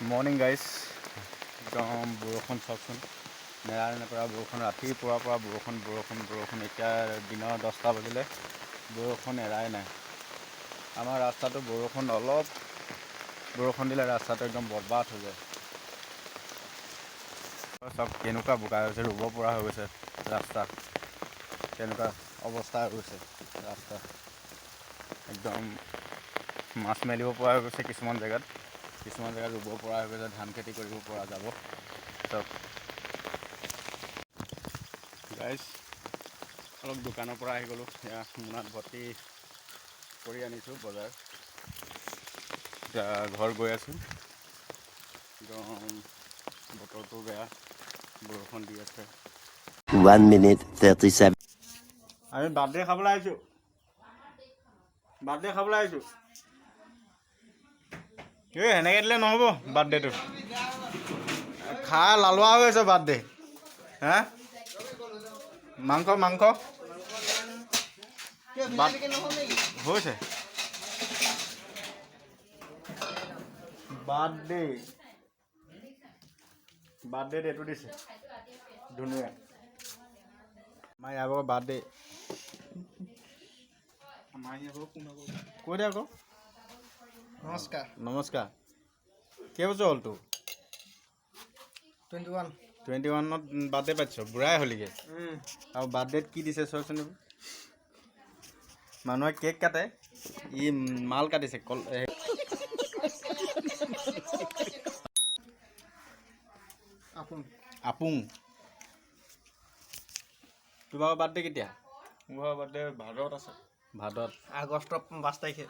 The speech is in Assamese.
মৰ্ণিং গাইজ একদম বৰষুণ চাওকচোন নেৰা নেপেৰা বৰষুণ ৰাতিপুৱাৰ পৰা বৰষুণ এতিয়া দিনৰ 10টা বাজিলে বৰষুণ এৰাই নাই আমাৰ ৰাস্তাটো অলপ বৰষুণ দিলে ৰাস্তাটো একদম বৰবাদ হৈ যায় চব কেনেকুৱা বোকা হৈছে ৰুব পৰা হৈ গৈছে ৰাস্তা তেনেকুৱা অৱস্থা হৈ গৈছে ৰাস্তা একদম মাছ মেলিব পৰা হৈ গৈছে কিছুমান জেগাত ৰুব পৰা হৈ গৈছে ধান খেতি কৰিব পৰা যাব চব গাইজ অলপ দোকানৰ পৰা আহি গ'লোঁ এয়া মোনাত ভৰ্তি কৰি আনিছোঁ বজাৰ এতিয়া ঘৰ গৈ আছোঁ একদম বতৰটো বেয়া বৰষুণ দি আছে 1 minute 37 আমি বাৰ্থডে খাবলৈ আহিছোঁ এই সেনেকৈ দিলে নহ'ব বাৰ্থডেটো খাই লালোৱা হৈ আছে বাৰ্থডে হা মাংস হৈছে বাৰ্থডে এইটো দিছে ধুনীয়া আমাৰ ইয়াৰ পৰা বাৰ্থডে কৈ দে আকৌ নমস্কাৰ কেইবছৰ হ'ল তোৰ 21ত বাৰ্থডে পাতিছ বুঢ়াই হ'লিগৈ আৰু বাৰ্থডেত কি দিছে চোৱাচোন মানুহে কেক কাটে ই মাল কাটিছে আপুং তোমাৰ বাৰ্থডে কেতিয়া? মোৰ বাৰ্থডে ভাদত আছে ভাদত আগষ্টৰ 5 তাৰিখে